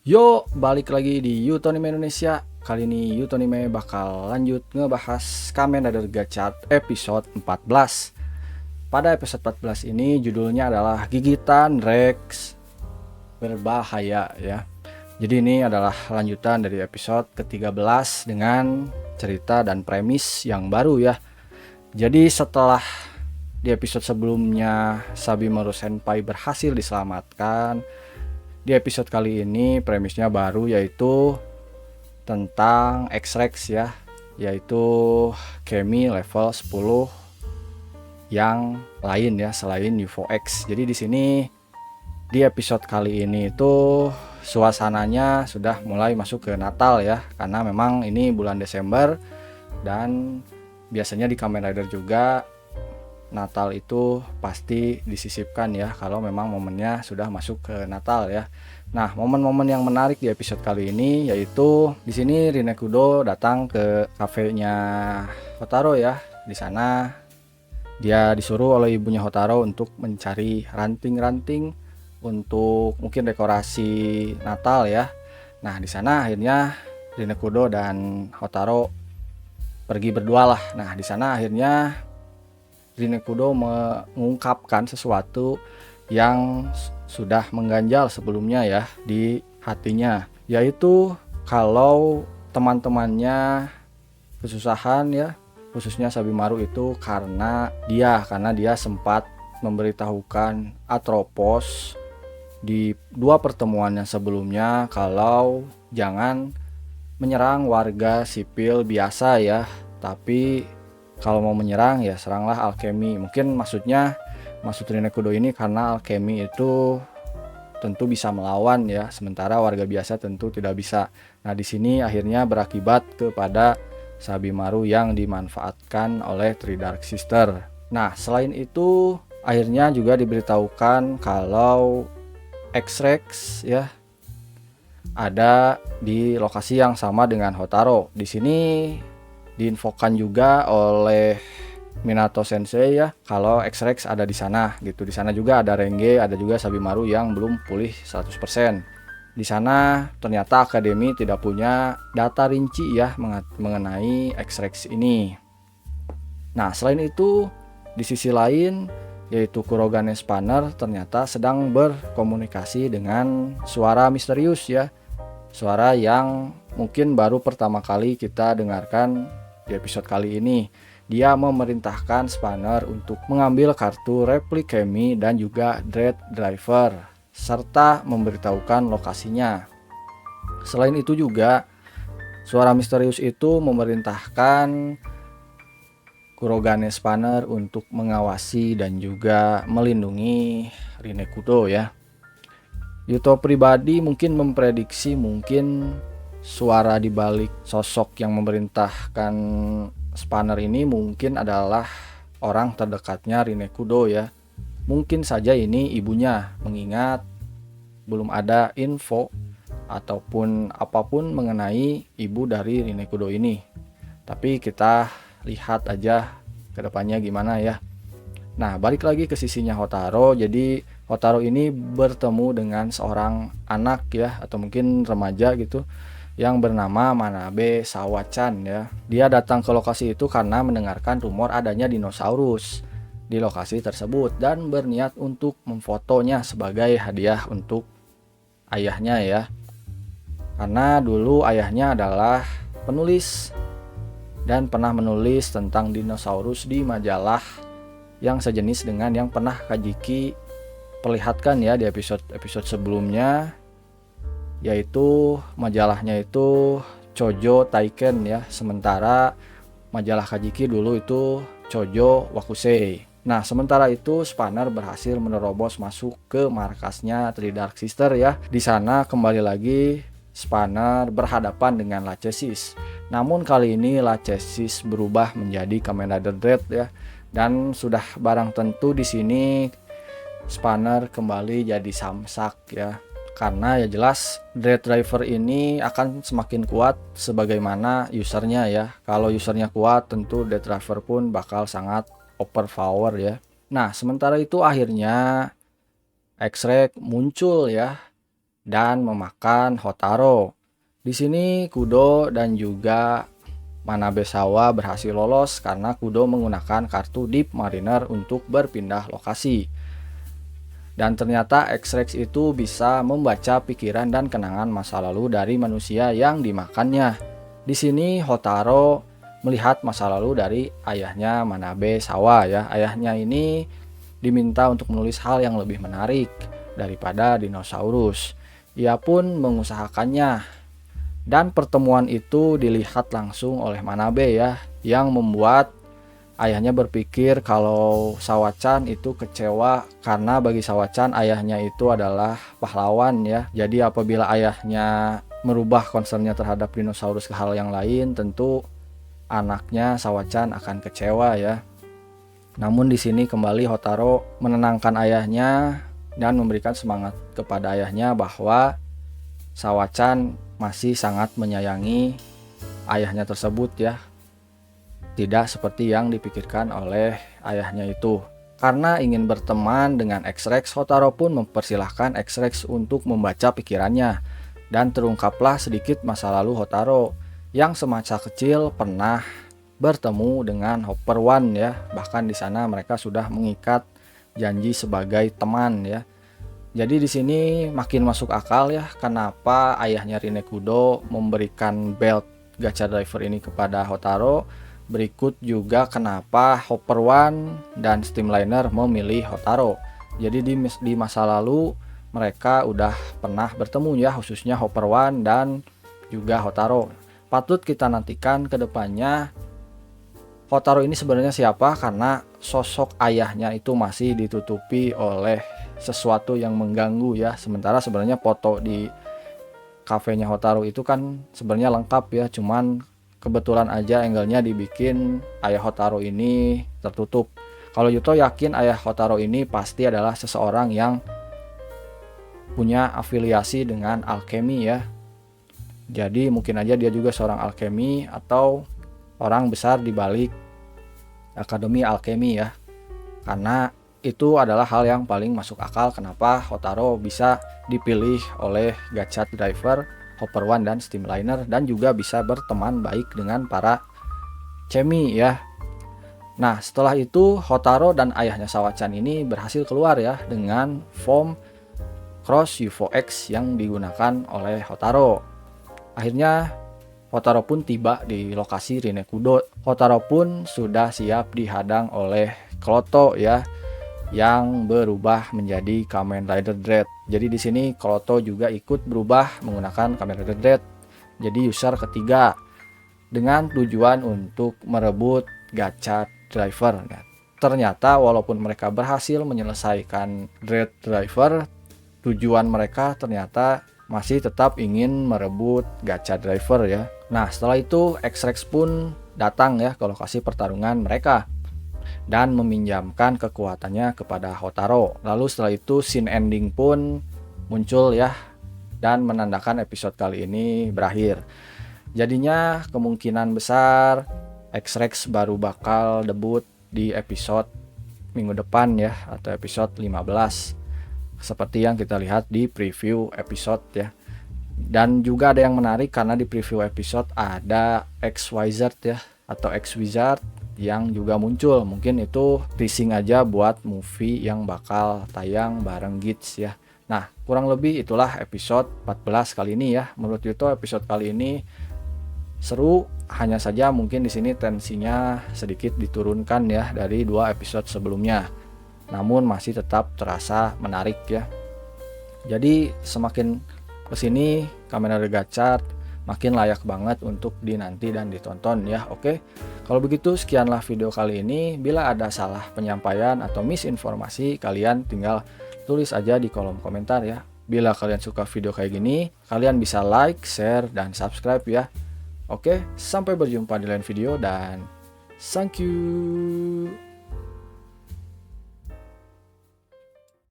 Yo, balik lagi di Yutonime Indonesia. Kali ini Yutonime bakal lanjut ngebahas Kamen Rider Gachat episode 14. Pada episode 14 ini judulnya adalah Gigitan Rex Berbahaya ya. Jadi ini adalah lanjutan dari episode ke-13 dengan cerita dan premis yang baru ya. Jadi setelah di episode sebelumnya Sabimaru Senpai berhasil diselamatkan, di episode kali ini premisnya baru yaitu tentang X-Rex ya, yaitu Kemi level 10 yang lain ya selain UFO X. Jadi di sini di episode kali ini itu suasananya sudah mulai masuk ke Natal ya, karena memang ini bulan Desember dan biasanya di Kamen Rider juga Natal itu pasti disisipkan ya kalau memang momennya sudah masuk ke Natal ya. Nah, momen-momen yang menarik di episode kali ini yaitu di sini Rinekudo datang ke kafenya Hotaro ya. Di sana dia disuruh oleh ibunya Hotaro untuk mencari ranting-ranting untuk mungkin dekorasi Natal ya. Nah, di sana akhirnya Rinekudo dan Hotaro pergi berdua lah. Nah, di sana akhirnya Rinekudo mengungkapkan sesuatu yang sudah mengganjal sebelumnya ya di hatinya, yaitu kalau teman-temannya kesusahan ya, khususnya Sabimaru itu karena dia sempat memberitahukan Atropos di dua pertemuan yang sebelumnya kalau jangan menyerang warga sipil biasa ya, tapi kalau mau menyerang ya seranglah alkemi. Mungkin maksud Rinekudo ini karena alkemi itu tentu bisa melawan ya, sementara warga biasa tentu tidak bisa. Nah, di sini akhirnya berakibat kepada Sabimaru yang dimanfaatkan oleh Three Dark Sister. Nah, selain itu akhirnya juga diberitahukan kalau X-Rex ya ada di lokasi yang sama dengan Hotaro. Di sini diinfokan juga oleh Minato Sensei ya kalau X-Rex ada di sana gitu. Di sana juga ada Renge, ada juga Sabimaru yang belum pulih 100%. Di sana ternyata akademi tidak punya data rinci ya mengenai X-Rex ini. Nah, selain itu di sisi lain yaitu Kurogane Spanner ternyata sedang berkomunikasi dengan suara misterius ya. Suara yang mungkin baru pertama kali kita dengarkan di episode kali ini. Dia memerintahkan Spanner untuk mengambil kartu Replikemi dan juga Dread Driver serta memberitahukan lokasinya. Selain itu juga suara misterius itu memerintahkan Kurogane Spanner untuk mengawasi dan juga melindungi Rinekudo ya. Yuto pribadi mungkin memprediksi mungkin suara di balik sosok yang memerintahkan Spanner ini mungkin adalah orang terdekatnya Rinekudo ya. Mungkin saja ini ibunya, mengingat belum ada info ataupun apapun mengenai ibu dari Rinekudo ini. Tapi kita lihat aja ke depannya gimana ya. Nah, balik lagi ke sisinya Hotaro. Jadi Hotaro ini bertemu dengan seorang anak ya, atau mungkin remaja gitu, yang bernama Manabe Sawachan ya. Dia datang ke lokasi itu karena mendengarkan rumor adanya dinosaurus di lokasi tersebut dan berniat untuk memfotonya sebagai hadiah untuk ayahnya ya. Karena dulu ayahnya adalah penulis dan pernah menulis tentang dinosaurus di majalah yang sejenis dengan yang pernah Kajiki perlihatkan ya di episode sebelumnya, yaitu majalahnya itu Chojo Taiken ya, sementara majalah Kajiki dulu itu Chojo Wakusei. Nah, sementara itu Spanner berhasil menerobos masuk ke markasnya Three Dark Sister ya. Di sana kembali lagi Spanner berhadapan dengan Lachesis. Namun kali ini Lachesis berubah menjadi Kamen Rider Dread ya. Dan sudah barang tentu di sini Spanner kembali jadi samsak ya. Karena ya jelas Dread Driver ini akan semakin kuat sebagaimana usernya ya. Kalau usernya kuat tentu Dread Driver pun bakal sangat overpower ya. Nah, sementara itu akhirnya X-Rex muncul ya dan memakan Hotaro. Di sini Kudo dan juga Manabe Sawa berhasil lolos karena Kudo menggunakan kartu Deep Mariner untuk berpindah lokasi. Dan ternyata X-Rex itu bisa membaca pikiran dan kenangan masa lalu dari manusia yang dimakannya. Di sini Hotaro melihat masa lalu dari ayahnya Manabe Sawa ya. Ayahnya ini diminta untuk menulis hal yang lebih menarik daripada dinosaurus. Ia pun mengusahakannya. Dan pertemuan itu dilihat langsung oleh Manabe ya, yang membuat ayahnya berpikir kalau Sawa-chan itu kecewa karena bagi Sawa-chan ayahnya itu adalah pahlawan ya. Jadi apabila ayahnya merubah concernnya terhadap dinosaurus ke hal yang lain, tentu anaknya Sawa-chan akan kecewa ya. Namun di sini kembali Hotaro menenangkan ayahnya dan memberikan semangat kepada ayahnya bahwa Sawa-chan masih sangat menyayangi ayahnya tersebut ya. Tidak seperti yang dipikirkan oleh ayahnya itu. Karena ingin berteman dengan X-Rex, Hotaro pun mempersilahkan X-Rex untuk membaca pikirannya. Dan terungkaplah sedikit masa lalu Hotaro yang semasa kecil pernah bertemu dengan Hopper One ya. Bahkan di sana mereka sudah mengikat janji sebagai teman ya. Jadi di sini makin masuk akal ya kenapa ayahnya Rin Kudo memberikan belt gacha driver ini kepada Hotaro. Berikut juga kenapa Hopper One dan Steamliner memilih Hotaro. Jadi di masa lalu mereka udah pernah bertemu ya, khususnya Hopper One dan juga Hotaro. Patut kita nantikan ke depannya Hotaro ini sebenarnya siapa, karena sosok ayahnya itu masih ditutupi oleh sesuatu yang mengganggu ya. Sementara sebenarnya foto di kafenya Hotaro itu kan sebenarnya lengkap ya, cuman kebetulan aja angle-nya dibikin ayah Hotaro ini tertutup. Kalau Yuto yakin ayah Hotaro ini pasti adalah seseorang yang punya afiliasi dengan alkemi ya. Jadi mungkin aja dia juga seorang alkemi atau orang besar di balik Akademi Alkemi ya. Karena itu adalah hal yang paling masuk akal kenapa Hotaro bisa dipilih oleh gacha driver Hopper One dan Steamliner dan juga bisa berteman baik dengan para Chemi ya. Nah setelah itu Hotaro dan ayahnya Sawa-chan ini berhasil keluar ya dengan form Cross UFO X yang digunakan oleh Hotaro. Akhirnya Hotaro pun tiba di lokasi Rin Kudo. Hotaro pun sudah siap dihadang oleh Kloto ya, yang berubah menjadi Kamen Rider Dread. Jadi di sini Kloto juga ikut berubah menggunakan Kamen Rider Dread. Jadi user ketiga dengan tujuan untuk merebut gacha driver. Nah, ternyata walaupun mereka berhasil menyelesaikan Dread Driver, tujuan mereka ternyata masih tetap ingin merebut gacha driver ya. Nah setelah itu X-Rex pun datang ya ke lokasi pertarungan mereka dan meminjamkan kekuatannya kepada Hotaro. Lalu setelah itu scene ending pun muncul ya dan menandakan episode kali ini berakhir. Jadinya kemungkinan besar X-Rex baru bakal debut di episode minggu depan ya, atau episode 15 seperti yang kita lihat di preview episode ya. Dan juga ada yang menarik karena di preview episode ada X-Wizard ya, atau X-Wizard yang juga muncul. Mungkin itu teasing aja buat movie yang bakal tayang bareng Gits ya. Nah kurang lebih itulah episode 14 kali ini ya. Menurut Yuto episode kali ini seru, hanya saja mungkin di sini tensinya sedikit diturunkan ya dari 2 episode sebelumnya. Namun masih tetap terasa menarik ya. Jadi semakin kesini Kamen Rider Gacha makin layak banget untuk dinanti dan ditonton ya. Oke, kalau begitu sekianlah video kali ini. Bila ada salah penyampaian atau misinformasi, kalian tinggal tulis aja di kolom komentar ya. Bila kalian suka video kayak gini, kalian bisa like, share, dan subscribe ya. Oke, sampai berjumpa di lain video dan thank you.